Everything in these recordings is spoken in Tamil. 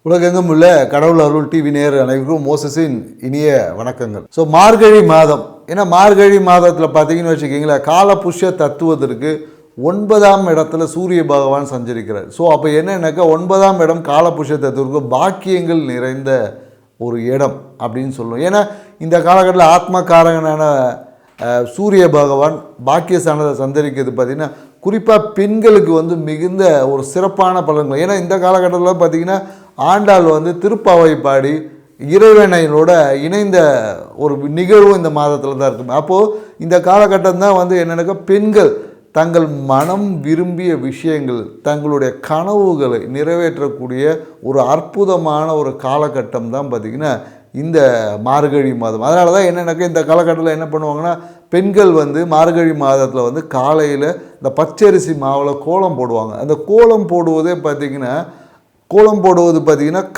உலகெங்கும் உள்ள கடவுள் அருள் டிவி நேர் அனைவருக்கும் மோசஸின் இனிய வணக்கங்கள். ஸோ மார்கழி மாதம், ஏன்னா மார்கழி மாதத்தில் பார்த்தீங்கன்னு வச்சுக்கிங்களேன், காலபுஷ்ய தத்துவத்திற்கு 9ஆம் இடத்துல சூரிய பகவான் சஞ்சரிக்கிறார். ஸோ அப்போ என்னன்னாக்கா 9ஆம் இடம் காலபுஷ்ய தத்துவத்திற்கு பாக்கியங்கள் நிறைந்த ஒரு இடம் அப்படின்னு சொல்லுவோம். ஏன்னா இந்த காலகட்டத்தில் ஆத்மகாரகனான சூரிய பகவான் பாக்கியஸ்தானத்தை சந்தரிக்கிறது பார்த்திங்கன்னா குறிப்பாக பெண்களுக்கு மிகுந்த ஒரு சிறப்பான பலன்கள். ஏன்னா இந்த காலகட்டத்தில் பார்த்திங்கன்னா ஆண்டாள் திருப்பாவை பாடி இறைவனையோட இணைந்த ஒரு நிகழ்வு இந்த மாதத்தில் தான் இருக்கும். அப்போது இந்த காலகட்டம் தான் என்னென்னாக்கா பெண்கள் தங்கள் மனம் விரும்பிய விஷயங்கள், தங்களுடைய கனவுகளை நிறைவேற்றக்கூடிய ஒரு அற்புதமான ஒரு காலகட்டம் தான் பார்த்திங்கன்னா இந்த மார்கழி மாதம். அதனால தான் என்னென்னாக்கா இந்த காலகட்டத்தில் என்ன பண்ணுவாங்கன்னா பெண்கள் மார்கழி மாதத்தில் காலையில் இந்த பச்சரிசி மாவில் கோலம் போடுவாங்க. அந்த கோலம் போடுவதே பார்த்திங்கன்னா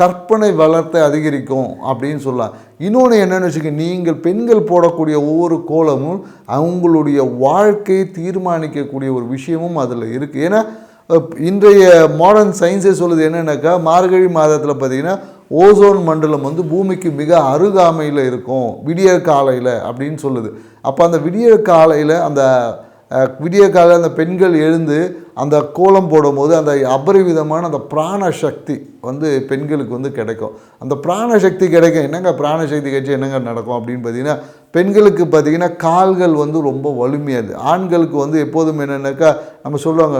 கற்பனை வளத்தை அதிகரிக்கும் அப்படின்னு சொல்லலாம். இன்னொன்று என்னென்னு வச்சுக்கோங்க, நீங்கள் பெண்கள் போடக்கூடிய ஒவ்வொரு கோலமும் அவங்களுடைய வாழ்க்கையை தீர்மானிக்கக்கூடிய ஒரு விஷயமும் அதில் இருக்குது. ஏன்னா இன்றைய மாடர்ன் சயின்ஸே சொல்லுது என்னென்னாக்கா மார்கழி மாதத்தில் பார்த்திங்கன்னா ஓசோன் மண்டலம் பூமிக்கு மிக அருகாமையில் இருக்கும் விடிய காலையில் அப்படின்னு சொல்லுது. அப்போ அந்த விடிய காலையில் அந்த பெண்கள் எழுந்து அந்த கோலம் போடும்போது அந்த அபரிவிதமான அந்த பிராணசக்தி பெண்களுக்கு கிடைக்கும். அந்த பிராணசக்தி கிடைக்கும். என்னங்க பிராணசக்தி கிடைச்சி என்னங்க நடக்கும் அப்படின்னு பார்த்தீங்கன்னா, பெண்களுக்கு பார்த்திங்கன்னா கால்கள் ரொம்ப வலிமையாது. ஆண்களுக்கு எப்போதும் என்னென்னாக்கா நம்ம சொல்லுவாங்க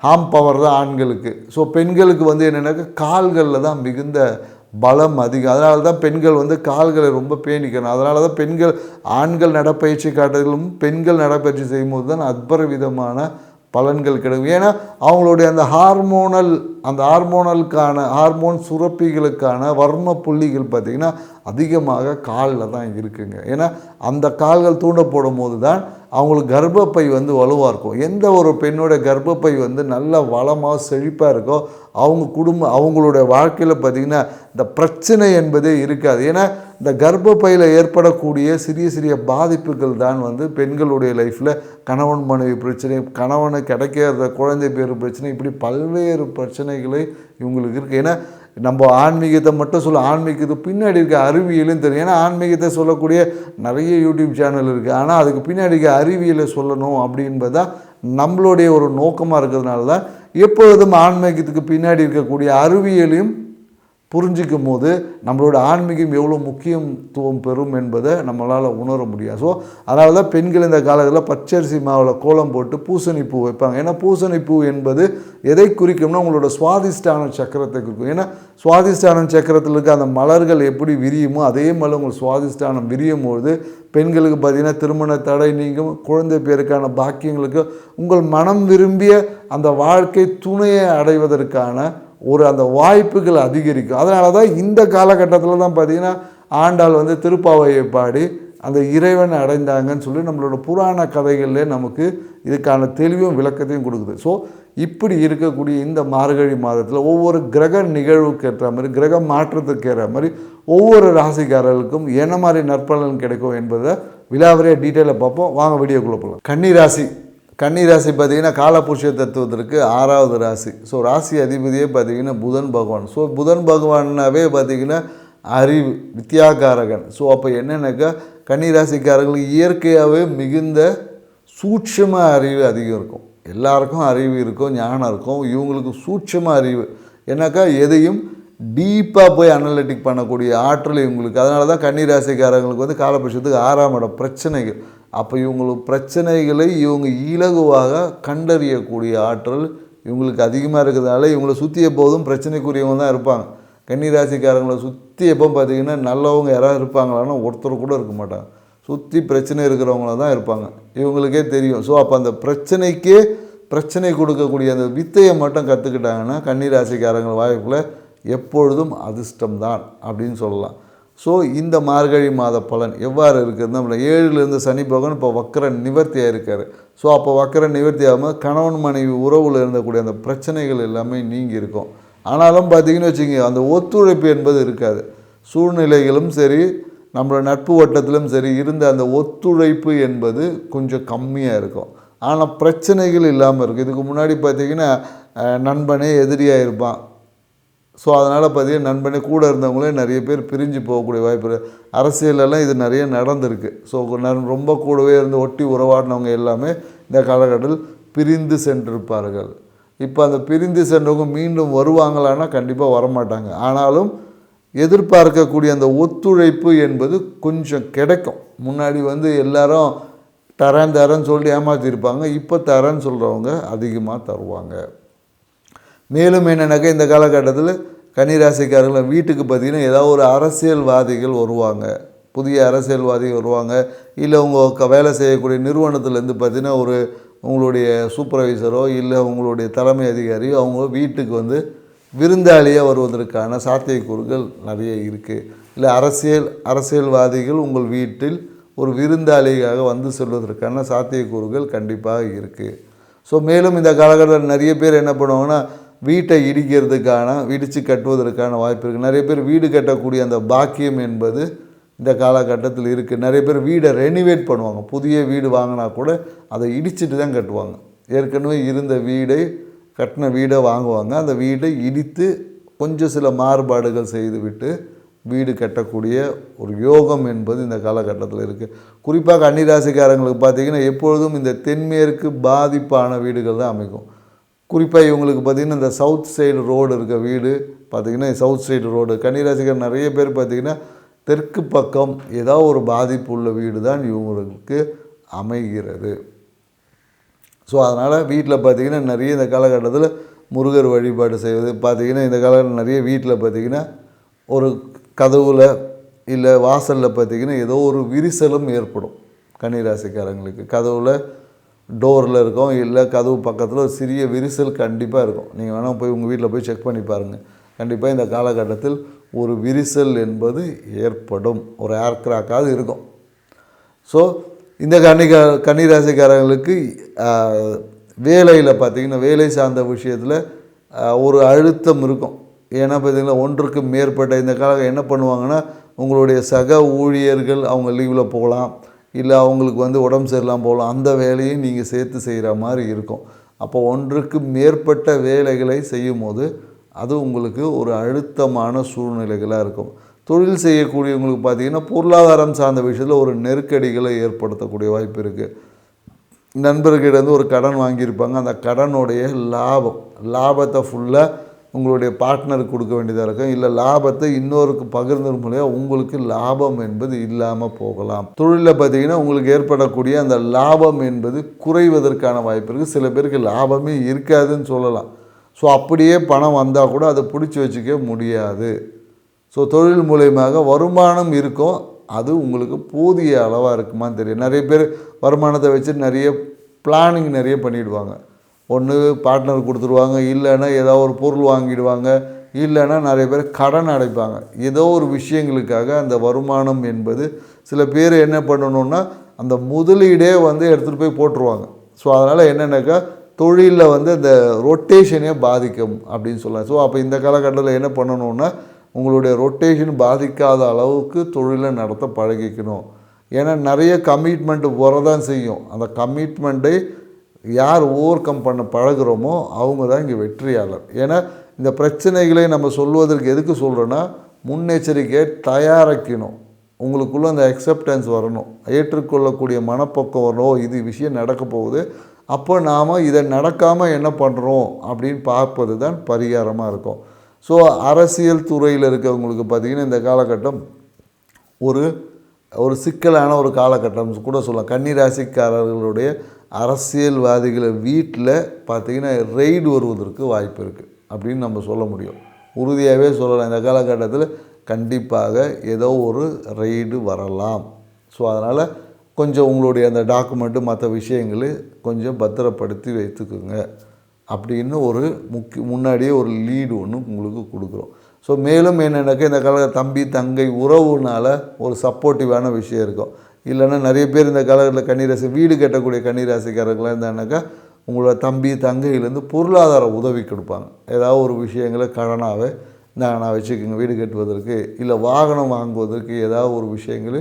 ஹார்ம் பவர் தான் ஆண்களுக்கு. ஸோ பெண்களுக்கு என்னென்னாக்கா கால்களில் தான் மிகுந்த பலம் அதிகம். அதனால தான் பெண்கள் கால்களை ரொம்ப பேணிக்கணும். அதனால தான் ஆண்கள் நடைப்பயிற்சி காட்டுறதும் பெண்கள் நடைப்பயிற்சி செய்யும்போது தான் அற்புதமான பலன்கள் கிடைக்கும். ஏன்னா அவங்களுடைய அந்த ஹார்மோன் சுரப்பிகளுக்கான வர்ம புள்ளிகள் பார்த்திங்கன்னா அதிகமாக காலில் தான் இருக்குங்க. ஏன்னா அந்த கால்கள் தூண்டப்படும் போது தான் அவங்களுக்கு கர்ப்பப்பை வலுவாக இருக்கும். எந்த ஒரு பெண்ணோட கர்ப்பப்பை நல்ல வளமாக செழிப்பாக இருக்கோ அவங்களுடைய வாழ்க்கையில் பார்த்திங்கன்னா இந்த பிரச்சனை என்பதே இருக்காது. ஏன்னா இந்த கர்ப்பப்பையில் ஏற்படக்கூடிய சிறிய சிறிய பாதிப்புகள் தான் பெண்களுடைய லைஃப்பில் கணவன் மனைவி பிரச்சனை, கணவனுக்கு கிடைக்காத குழந்தை பேர் பிரச்சனை, இப்படி பல்வேறு பிரச்சனைகளை இவங்களுக்கு இருக்குது. ஏன்னா நம்ம ஆன்மீகத்தை மட்டும் ஆன்மீகத்துக்கு பின்னாடி இருக்க அறிவியலும் தெரியும். ஏன்னா ஆன்மீகத்தை சொல்லக்கூடிய நிறைய யூடியூப் சேனல் இருக்குது. ஆனால் அதுக்கு பின்னாடி இருக்க அறிவியலை சொல்லணும் அப்படின்பது தான் நம்மளுடைய ஒரு நோக்கமாக இருக்கிறதுனால தான் எப்பொழுதும் ஆன்மீகத்துக்கு பின்னாடி இருக்கக்கூடிய அறிவியலையும் புரிஞ்சிக்கும் போது நம்மளோட ஆன்மீகம் எவ்வளோ முக்கியத்துவம் பெறும் என்பதை நம்மளால் உணர முடியாது. ஸோ அதனால தான் பெண்கள் இந்த காலத்தில் பச்சரிசி மாவில் கோலம் போட்டு பூசணிப்பூ வைப்பாங்க. ஏன்னா பூசணிப்பூ என்பது எதை குறிக்கும்னா உங்களோட சுவாதிஷ்டான சக்கரத்தை குறிக்கும். ஏன்னா சுவாதிஷ்டான சக்கரத்தில் இருக்க அந்த மலர்கள் எப்படி விரியுமோ அதே மாதிரி உங்கள் சுவாதிஷ்டானம் விரியும் போது பெண்களுக்கு பார்த்திங்கன்னா திருமண தடை நீங்கும், குழந்தை பேருக்கான பாக்கியங்களுக்கு உங்கள் மனம் விரும்பிய அந்த வாழ்க்கை துணையை அடைவதற்கான அந்த வாய்ப்புகள் அதிகரிக்கும். அதனால தான் இந்த காலகட்டத்தில் தான் பார்த்திங்கன்னா ஆண்டாள் திருப்பாவையை பாடி அந்த இறைவனை அடைந்தாங்கன்னு சொல்லி நம்மளோட புராண கதைகளிலே நமக்கு இதுக்கான தெளிவும் விளக்கத்தையும் கொடுக்குது. ஸோ இப்படி இருக்கக்கூடிய இந்த மார்கழி மாதத்தில் ஒவ்வொரு கிரக நிகழ்வுக்கு ஏற்ற மாதிரி, கிரக மாற்றத்துக்கு ஏற்ற மாதிரி ஒவ்வொரு ராசிக்காரர்களுக்கும் என்ன மாதிரி நற்பலன் கிடைக்கும் என்பதை விலாவரியாக டீட்டெயிலாக பார்ப்போம். வாங்க வீடியோக்குள்ளே போகலாம். கன்னிராசி பார்த்திங்கன்னா காலபுருஷ தத்துவத்திற்கு 6வது ராசி. ஸோ ராசி அதிபதியே பார்த்திங்கன்னா புதன் பகவான். ஸோ புதன் பகவானாவே பார்த்திங்கன்னா அறிவு, வித்யாகாரகன். ஸோ அப்போ என்னென்னாக்கா கன்னிராசிக்காரர்களுக்கு இயற்கையாகவே மிகுந்த சூட்சம அறிவு அதிகம் இருக்கும். எல்லாருக்கும் அறிவு இருக்கும், ஞானம் இருக்கும். இவங்களுக்கு சூட்சம அறிவு ஏன்னாக்கா எதையும் டீப்பாக போய் அனலிட்டிக் பண்ணக்கூடிய ஆற்றல் இவங்களுக்கு. அதனால தான் கன்னிராசிக்காரங்களுக்கு காலபுருஷத்துக்கு 6ஆம் இடம் பிரச்சனைகள். அப்போ இவங்களுக்கு பிரச்சனைகளை இவங்க இலகுவாக கண்டறியக்கூடிய ஆற்றல் இவங்களுக்கு அதிகமாக இருக்கிறதுனால இவங்களை சுற்றி எப்போதும் பிரச்சனைக்குரியவங்க தான் இருப்பாங்க. கன்னிராசிக்காரங்களை சுற்றி எப்போ பார்த்திங்கன்னா நல்லவங்க யாராவது இருப்பாங்களான்னா ஒருத்தர் கூட இருக்க மாட்டாங்க. சுற்றி பிரச்சனை இருக்கிறவங்கள தான் இருப்பாங்க. இவங்களுக்கே தெரியும். ஸோ அப்போ அந்த பிரச்சனை கொடுக்கக்கூடிய அந்த வித்தையை மட்டும் கற்றுக்கிட்டாங்கன்னா கன்னிராசிக்காரங்கள் வாய்ப்பில் எப்பொழுதும் அதிர்ஷ்டம்தான் அப்படின்னு சொல்லலாம். ஸோ இந்த மார்கழி மாத பலன் எவ்வாறு இருக்குதுன்னா, 7லேருந்து சனி பகவான் இப்போ வக்கர நிவர்த்தியாக இருக்கார். ஸோ அப்போ வக்கர நிவர்த்தி ஆகாமல் கணவன் மனைவி உறவில் இருந்தக்கூடிய அந்த பிரச்சனைகள் எல்லாமே நீங்கி இருக்கும். ஆனாலும் பார்த்திங்கன்னு வச்சுக்கோங்க, அந்த ஒத்துழைப்பு என்பது இருக்காது. சூழ்நிலைகளும் சரி, நம்மளோட நட்பு வட்டத்திலும் சரி இருந்த அந்த ஒத்துழைப்பு என்பது கொஞ்சம் கம்மியாக இருக்கும். ஆனால் பிரச்சனைகள் இல்லாமல் இருக்குது. இதுக்கு முன்னாடி பார்த்திங்கன்னா நண்பனே எதிரியாக இருப்பான். ஸோ அதனால் பார்த்தீங்கன்னா நண்பனே கூட இருந்தவங்களே நிறைய பேர் பிரிஞ்சு போகக்கூடிய வாய்ப்பு. அரசியலெல்லாம் இது நிறைய நடந்திருக்கு. ஸோ ரொம்ப கூடவே இருந்து ஒட்டி உறவாடினவங்க எல்லாமே இந்த காலகட்டத்தில் பிரிந்து சென்றிருப்பார்கள். இப்போ அந்த பிரிந்து சென்றவங்க மீண்டும் வருவாங்களான்னா கண்டிப்பாக வரமாட்டாங்க. ஆனாலும் எதிர்பார்க்கக்கூடிய அந்த ஒத்துழைப்பு என்பது கொஞ்சம் கிடைக்கும். முன்னாடி எல்லாரும் தரேன்னு சொல்லிட்டு ஏமாற்றிருப்பாங்க. இப்போ தரேன்னு சொல்கிறவங்க அதிகமாக தருவாங்க. மேலும் என்னென்னாக்கா இந்த காலகட்டத்தில் கன்னிராசிக்காரர்கள் வீட்டுக்கு பார்த்திங்கன்னா ஏதாவது ஒரு அரசியல்வாதிகள் வருவாங்க, புதிய அரசியல்வாதிகள் வருவாங்க. இல்லை உங்கள் வேலை செய்யக்கூடிய நிறுவனத்துலேருந்து பார்த்திங்கன்னா உங்களுடைய சூப்பர்வைசரோ இல்லை உங்களுடைய தலைமை அதிகாரியோ அவங்க வீட்டுக்கு விருந்தாளியாக வருவதற்கான சாத்தியக்கூறுகள் நிறைய இருக்குது. இல்லை அரசியல்வாதிகள் உங்கள் வீட்டில் ஒரு விருந்தாளியாக செல்வதற்கான சாத்தியக்கூறுகள் கண்டிப்பாக இருக்குது. ஸோ மேலும் இந்த காலகட்டத்தில் நிறைய பேர் என்ன பண்ணுவாங்கன்னா வீட்டை இடித்து கட்டுவதற்கான வாய்ப்பு இருக்குது. நிறைய பேர் வீடு கட்டக்கூடிய அந்த பாக்கியம் என்பது இந்த காலகட்டத்தில் இருக்குது. நிறைய பேர் வீடை ரெனிவேட் பண்ணுவாங்க. புதிய வீடு வாங்கினா கூட அதை இடிச்சிட்டு தான் கட்டுவாங்க. ஏற்கனவே இருந்த கட்டின வீடை வாங்குவாங்க. அந்த வீடை இடித்து கொஞ்சம் சில மாறுபாடுகள் செய்துவிட்டு வீடு கட்டக்கூடிய ஒரு யோகம் என்பது இந்த காலகட்டத்தில் இருக்குது. குறிப்பாக கன்னிராசிக்காரங்களுக்கு பார்த்திங்கன்னா எப்பொழுதும் இந்த தென்மேற்கு பாதிப்பான வீடுகள் தான் அமைக்கும். குறிப்பாக இவங்களுக்கு பார்த்திங்கன்னா இந்த சவுத் சைடு ரோடு இருக்க வீடு பார்த்திங்கன்னா சவுத் சைடு ரோடு கன்னிராசிக்காரர் நிறைய பேர் பார்த்திங்கன்னா தெற்கு பக்கம் ஏதாவது ஒரு பாதிப்பு உள்ள வீடு தான் இவங்களுக்கு அமைகிறது. ஸோ அதனால் வீட்டில் பார்த்திங்கன்னா நிறைய இந்த காலகட்டத்தில் முருகர் வழிபாடு செய்வது பார்த்திங்கன்னா இந்த காலகட்டத்தில் நிறைய வீட்டில் பார்த்திங்கன்னா ஒரு கதவுல இல்லை வாசலில் பார்த்திங்கன்னா ஏதோ ஒரு விரிசலும் ஏற்படும். கன்னிராசிக்காரங்களுக்கு கதவுல டோரில் இருக்கும், இல்லை கதவு பக்கத்தில் ஒரு சிறிய விரிசல் கண்டிப்பாக இருக்கும். நீங்கள் வேணால் போய் உங்கள் வீட்டில் போய் செக் பண்ணி பாருங்கள். கண்டிப்பாக இந்த காலகட்டத்தில் ஒரு விரிசல் என்பது ஏற்படும், ஒரு ஏர் கிராக்காவது இருக்கும். ஸோ இந்த கன்னிராசிக்காரங்களுக்கு வேலையில் பார்த்திங்கன்னா வேலை சார்ந்த விஷயத்தில் ஒரு அழுத்தம் இருக்கும். ஏன்னா பார்த்திங்கன்னா ஒன்றுக்கு மேற்பட்ட இந்த காலம் என்ன பண்ணுவாங்கன்னா உங்களுடைய சக ஊழியர்கள் அவங்க லீவில் போகலாம், இல்லை அவங்களுக்கு உடம்பு சரியில்லாமல் போகலாம். அந்த வேலையை நீங்கள் சேர்த்து செய்கிற மாதிரி இருக்கும். அப்போ ஒன்றுக்கு மேற்பட்ட வேலைகளை செய்யும் போது அது உங்களுக்கு ஒரு அழுத்தமான சூழ்நிலைகளாக இருக்கும். தொழில் செய்யக்கூடியவங்களுக்கு பார்த்திங்கன்னா பொருளாதாரம் சார்ந்த விஷயத்தில் ஒரு நெருக்கடிகளை ஏற்படுத்தக்கூடிய வாய்ப்பு இருக்குது. நண்பர்கிட்ட ஒரு கடன் வாங்கியிருப்பாங்க. அந்த கடனுடைய லாபத்தை ஃபுல்லாக உங்களுடைய பார்ட்னருக்கு கொடுக்க வேண்டியதாக இருக்கும். இல்லை லாபத்தை இன்னொருக்கு பகிர்ந்தது மூலியம் உங்களுக்கு லாபம் என்பது இல்லாமல் போகலாம். தொழிலில் பார்த்திங்கன்னா உங்களுக்கு ஏற்படக்கூடிய அந்த லாபம் என்பது குறைவதற்கான வாய்ப்பு இருக்குது. சில பேருக்கு லாபமே இருக்காதுன்னு சொல்லலாம். ஸோ அப்படியே பணம் வந்தால் கூட அதை பிடிச்சி வச்சுக்க முடியாது. ஸோ தொழில் மூலயமாக வருமானம் இருக்கும், அது உங்களுக்கு போதிய அளவாக இருக்குமான்னு தெரியும். நிறைய பேர் வருமானத்தை வச்சு நிறைய பிளானிங் நிறைய பண்ணிவிடுவாங்க. ஒன்று பார்ட்னர் கொடுத்துருவாங்க, இல்லைன்னா ஏதோ ஒரு பொருள் வாங்கிடுவாங்க, இல்லைன்னா நிறைய பேர் கடன் அடைப்பாங்க. ஏதோ ஒரு விஷயங்களுக்காக அந்த வருமானம் என்பது சில பேர் என்ன பண்ணணுன்னா அந்த முதலீடே எடுத்துகிட்டு போய் போட்டுருவாங்க. ஸோ அதனால் என்னென்னாக்கா தொழிலில் அந்த ரொட்டேஷனே பாதிக்கும் அப்படின்னு சொல்லலாம். ஸோ அப்போ இந்த காலகட்டத்தில் என்ன பண்ணணுன்னா உங்களுடைய ரொட்டேஷன் பாதிக்காத அளவுக்கு தொழிலை நடத்த பழகிக்கணும். ஏன்னா நிறைய கமிட்மெண்ட்டு வரதான் செய்யும். அந்த கமிட்மெண்ட்டை யார் ஓவர் கம் பண்ண பழகிறோமோ அவங்க தான் இங்கே வெற்றியாளர். ஏன்னா இந்த பிரச்சனைகளை நம்ம சொல்வதற்கு எதுக்கு சொல்கிறோன்னா முன்னெச்சரிக்கையை தயாரிக்கணும். உங்களுக்குள்ளே அந்த அக்செப்டன்ஸ் வரணும், ஏற்றுக்கொள்ளக்கூடிய மனப்பக்கம் வரணும். இது விஷயம் நடக்க போகுது, அப்போ நாம் இதை நடக்காமல் என்ன பண்ணுறோம் அப்படின்னு பார்ப்பது தான் பரிகாரமாக இருக்கும். ஸோ அரசியல் துறையில் இருக்கவங்களுக்கு பார்த்திங்கன்னா இந்த காலகட்டம் ஒரு சிக்கலான ஒரு காலகட்டம் கூட சொல்லலாம். கன்னிராசிக்காரர்களுடைய அரசியல்வாதிகளை வீட்டில் பார்த்திங்கன்னா ரெய்டு வருவதற்கு வாய்ப்பு இருக்குது அப்படின்னு நம்ம சொல்ல முடியும். உறுதியாகவே சொல்லலாம். இந்த காலகட்டத்தில் கண்டிப்பாக ஏதோ ஒரு ரெய்டு வரலாம். ஸோ அதனால் கொஞ்சம் உங்களுடைய அந்த டாக்குமெண்ட்டு மற்ற விஷயங்களை கொஞ்சம் பத்திரப்படுத்தி வைத்துக்குங்க அப்படின்னு முன்னாடியே ஒரு லீடு ஒன்று உங்களுக்கு கொடுக்குறோம். ஸோ மேலும் என்னென்னாக்கா இந்த தம்பி தங்கை உறவுனால் ஒரு சப்போர்ட்டிவான விஷயம் இருக்கும். இல்லைன்னா நிறைய பேர் இந்த காலகட்டத்தில் கன்னிராசி வீடு கட்டக்கூடிய கன்னிராசிக்காரர்களாக இருந்தானாக்கா உங்களோட தம்பி தங்கையிலேருந்து பொருளாதார உதவி கொடுப்பாங்க. ஏதாவது ஒரு விஷயங்களை கடனாகவே நான் வச்சுக்கோங்க வீடு கட்டுவதற்கு, இல்லை வாகனம் வாங்குவதற்கு ஏதாவது ஒரு விஷயங்கள்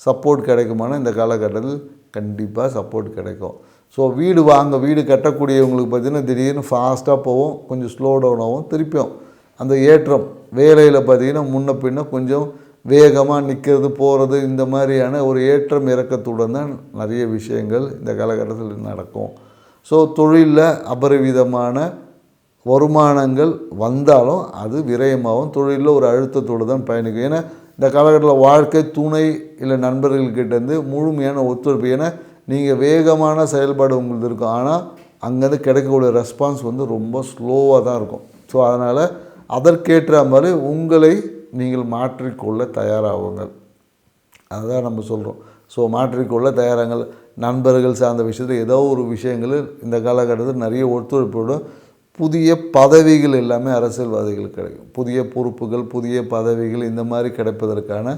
சப்போர்ட் கிடைக்குமானா இந்த காலகட்டத்தில் கண்டிப்பாக சப்போர்ட் கிடைக்கும். ஸோ வீடு கட்டக்கூடியவங்களுக்கு பார்த்திங்கன்னா திடீர்னு ஃபாஸ்ட்டாக போவோம், கொஞ்சம் ஸ்லோ டவுன் ஆகும், திருப்பியும் அந்த ஏற்றம் வேலையில் பார்த்திங்கன்னா முன்ன பின்ன கொஞ்சம் வேகமாக நிற்கிறது போகிறது இந்த மாதிரியான ஒரு ஏற்றம் இறக்கத்துடன் தான் நிறைய விஷயங்கள் இந்த காலகட்டத்தில் நடக்கும். ஸோ தொழிலில் அபரிவிதமான வருமானங்கள் வந்தாலும் அது விரயமாகவும் தொழிலில் ஒரு அழுத்தத்தோடு தான் பயணிக்கும். ஏன்னா இந்த காலகட்டத்தில் வாழ்க்கை துணை இல்லை நண்பர்கள்கிட்டேருந்து முழுமையான ஒத்துழைப்பு, ஏன்னா நீங்கள் வேகமான செயல்பாடு உங்களுக்கு இருக்கும், ஆனால் அங்கேருந்து கிடைக்கக்கூடிய ரெஸ்பான்ஸ் வந்து ரொம்ப ஸ்லோவாக தான் இருக்கும். ஸோ அதனால் அதற்கேற்ற மாதிரி உங்களை நீங்கள் மாற்றிக்கொள்ள தயாராகுங்கள், அதுதான் நம்ம சொல்கிறோம். ஸோ மாற்றிக்கொள்ள தயாராங்கள். நண்பர்கள் சார்ந்த விஷயத்தில் ஏதோ ஒரு விஷயங்களில் இந்த காலகட்டத்தில் நிறைய ஒத்துழைப்போடு புதிய பதவிகள் எல்லாமே அரசியல்வாதிகளுக்கு கிடைக்கும். புதிய பொறுப்புகள் புதிய பதவிகள் இந்த மாதிரி கிடைப்பதற்கான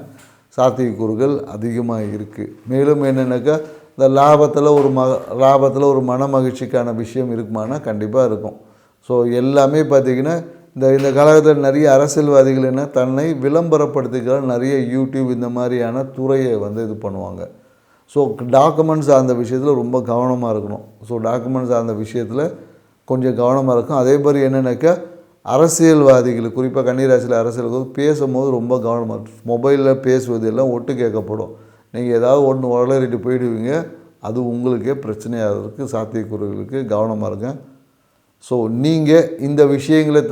சாத்தியக்கூறுகள் அதிகமாக இருக்குது. மேலும் என்னென்னாக்கா இந்த லாபத்தில் ஒரு மன மகிழ்ச்சிக்கான விஷயம் இருக்குமானா கண்டிப்பாக இருக்கும். ஸோ எல்லாமே பார்த்திங்கன்னா இந்த காலகட்டத்தில் நிறைய அரசியல்வாதிகள் என்ன தன்னை விளம்பரப்படுத்திக்கிற நிறைய யூடியூப் இந்த மாதிரியான துறையை வந்து இது பண்ணுவாங்க. ஸோ டாக்குமெண்ட்ஸ் அந்த விஷயத்தில் ரொம்ப கவனமாக இருக்கணும். ஸோ டாக்குமெண்ட்ஸ் அந்த விஷயத்தில் கொஞ்சம் கவனமாக இருக்கும். அதே மாதிரி என்னென்னாக்கா அரசியல்வாதிகள் குறிப்பாக கன்னிராசியில் அரசியல்வாதிகள் பேசும்போது ரொம்ப கவனமாக இருக்கும். மொபைலில் பேசுவது எல்லாம் ஒட்டு கேட்கப்படும். நீங்கள் ஏதாவது ஒன்று வளரிட்டு போயிடுவீங்க, அது உங்களுக்கே பிரச்சனையாகிறதுக்கு சாத்தியக்கூறுகளுக்கு கவனமாக இருங்க. ஸோ நீங்கள் இந்த விஷயங்களை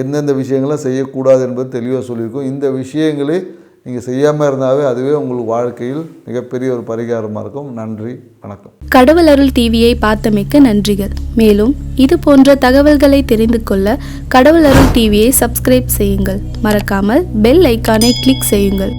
எந்தெந்த விஷயங்களை செய்யக்கூடாது என்பது தெளிவாக சொல்லியிருக்கோம். இந்த விஷயங்களே நீங்கள் செய்யாமல் இருந்தாவே அதுவே உங்களுக்கு வாழ்க்கையில் மிகப்பெரிய ஒரு பரிகாரமாக இருக்கும். நன்றி, வணக்கம். கடவுள் அருள் டிவியை பார்த்தமைக்கு நன்றிகள். மேலும் இது போன்ற தகவல்களை தெரிந்து கொள்ள கடவுள் அருள் டிவியை சப்ஸ்கிரைப் செய்யுங்கள். மறக்காமல் பெல் ஐக்கானை கிளிக் செய்யுங்கள்.